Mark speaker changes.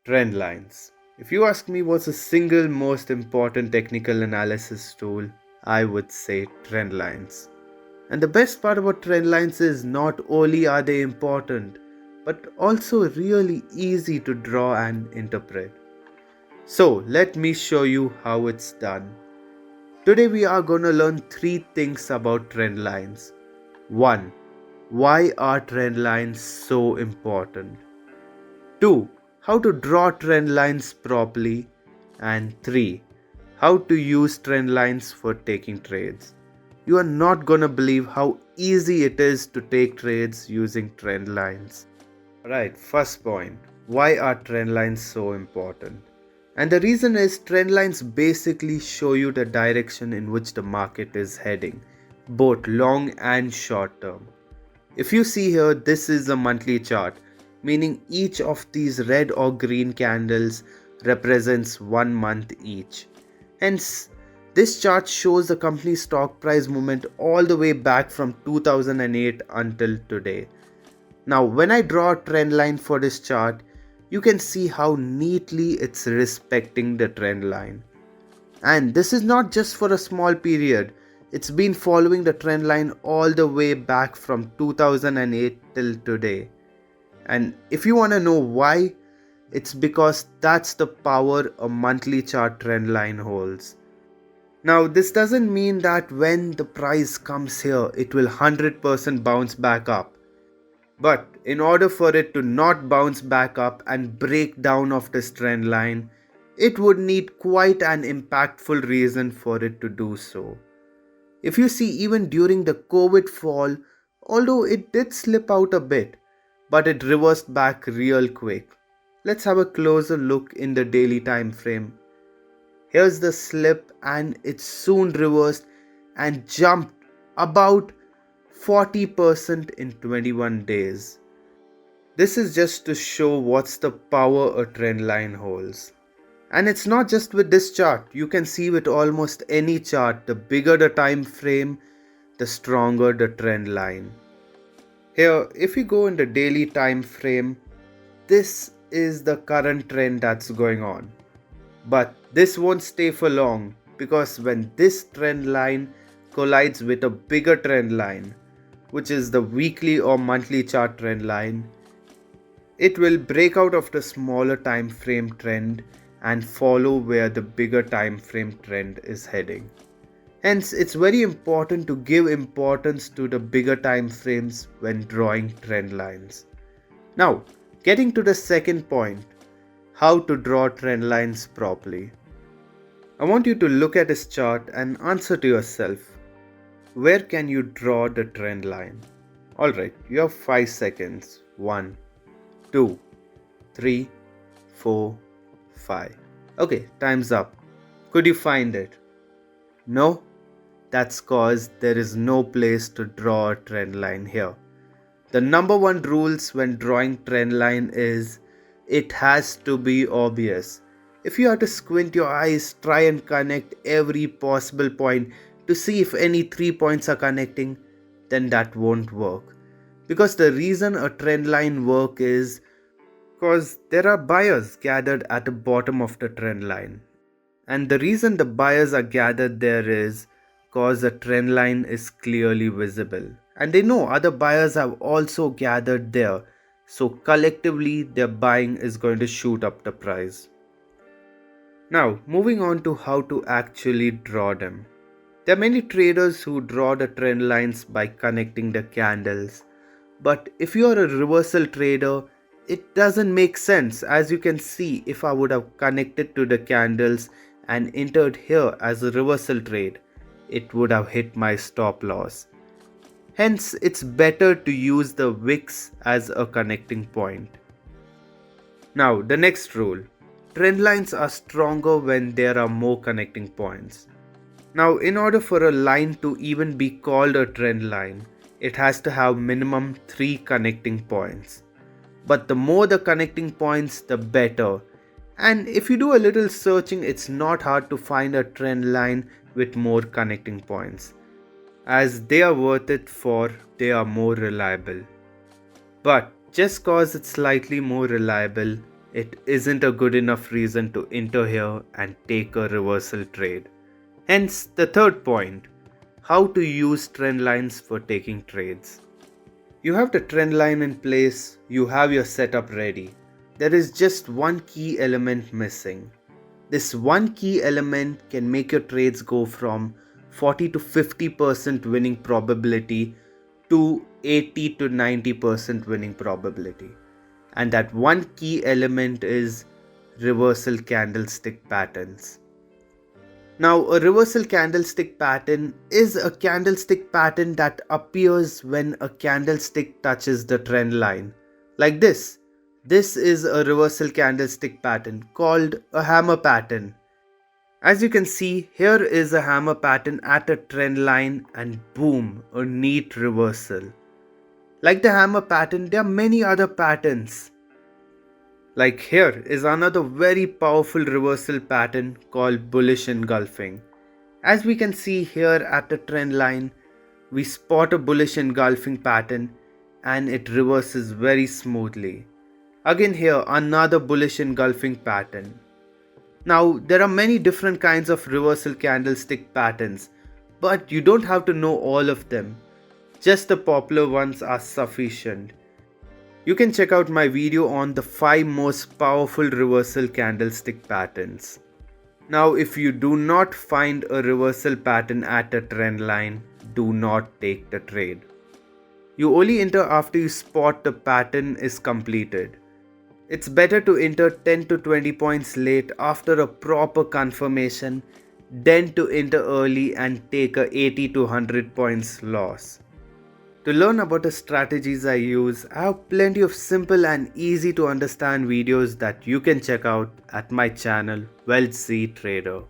Speaker 1: Trendlines. If you ask me what's the single most important technical analysis tool, I would say trendlines. And the best part about trendlines is not only are they important, but also really easy to draw and interpret. So let me show you how it's done. Today we are going to learn three things about trend lines. 1. Why are trend lines so important? 2. How to draw trend lines properly. And 3. How to use trend lines for taking trades. You are not gonna believe how easy it is to take trades using trend lines. Alright, first point. Why are trend lines so important? And the reason is trend lines basically show you the direction in which the market is heading, both long and short term. If you see here, this is a monthly chart, meaning each of these red or green candles represents 1 month each. Hence, this chart shows the company's stock price movement all the way back from 2008 until today. Now, when I draw a trend line for this chart, you can see how neatly it's respecting the trend line. And this is not just for a small period, it's been following the trend line all the way back from 2008 till today. And if you want to know why, it's because that's the power a monthly chart trend line holds. Now, this doesn't mean that when the price comes here, it will 100% bounce back up. But in order for it to not bounce back up and break down of this trend line, it would need quite an impactful reason for it to do so. If you see, even during the COVID fall, although it did slip out a bit, but it reversed back real quick. Let's have a closer look in the daily time frame. Here's the slip and it soon reversed and jumped about 40% in 21 days. This is just to show what's the power a trend line holds. And it's not just with this chart, you can see with almost any chart, the bigger the time frame, the stronger the trend line. Here, if we go in the daily time frame, this is the current trend that's going on. But this won't stay for long because when this trend line collides with a bigger trend line, which is the weekly or monthly chart trend line, it will break out of the smaller time frame trend and follow where the bigger time frame trend is heading. Hence, it's very important to give importance to the bigger time frames when drawing trend lines. Now, getting to the second point, how to draw trend lines properly. I want you to look at this chart and answer to yourself, where can you draw the trend line? Alright, you have 5 seconds. 1, 2, 3, 4, 5. Okay, time's up. Could you find it? No? That's cause there is no place to draw a trend line here. The number one rules when drawing trend line is it has to be obvious. If you have to squint your eyes, try and connect every possible point to see if any 3 points are connecting, then that won't work. Because the reason a trend line works is because there are buyers gathered at the bottom of the trend line. And the reason the buyers are gathered there is because the trend line is clearly visible. And they know other buyers have also gathered there. So collectively their buying is going to shoot up the price. Now moving on to how to actually draw them. There are many traders who draw the trend lines by connecting the candles. But if you are a reversal trader, it doesn't make sense. As you can see, if I would have connected to the candles and entered here as a reversal trade, it would have hit my stop loss. Hence, it's better to use the wicks as a connecting point. Now, the next rule. Trend lines are stronger when there are more connecting points. Now, in order for a line to even be called a trend line, it has to have minimum 3 connecting points. But the more the connecting points, the better. And if you do a little searching, it's not hard to find a trend line with more connecting points. As they are worth it for, they are more reliable. But just cause it's slightly more reliable, it isn't a good enough reason to enter here and take a reversal trade. Hence, the third point, how to use trend lines for taking trades. You have the trend line in place, you have your setup ready. There is just one key element missing. This one key element can make your trades go from 40 to 50% winning probability to 80 to 90% winning probability. And that one key element is reversal candlestick patterns. Now, a reversal candlestick pattern is a candlestick pattern that appears when a candlestick touches the trend line. Like this. This is a reversal candlestick pattern called a hammer pattern. As you can see, here is a hammer pattern at a trend line and boom, a neat reversal. Like the hammer pattern, there are many other patterns. Like here is another very powerful reversal pattern called bullish engulfing. As we can see here at the trend line, we spot a bullish engulfing pattern and it reverses very smoothly. Again here another bullish engulfing pattern. Now there are many different kinds of reversal candlestick patterns, but you don't have to know all of them. Just the popular ones are sufficient. You can check out my video on the 5 most powerful reversal candlestick patterns. Now if you do not find a reversal pattern at a trend line, do not take the trade. You only enter after you spot the pattern is completed. It's better to enter 10 to 20 points late after a proper confirmation than to enter early and take a 80 to 100 points loss. To learn about the strategies I use, I have plenty of simple and easy to understand videos that you can check out at my channel, Wealthy Trader.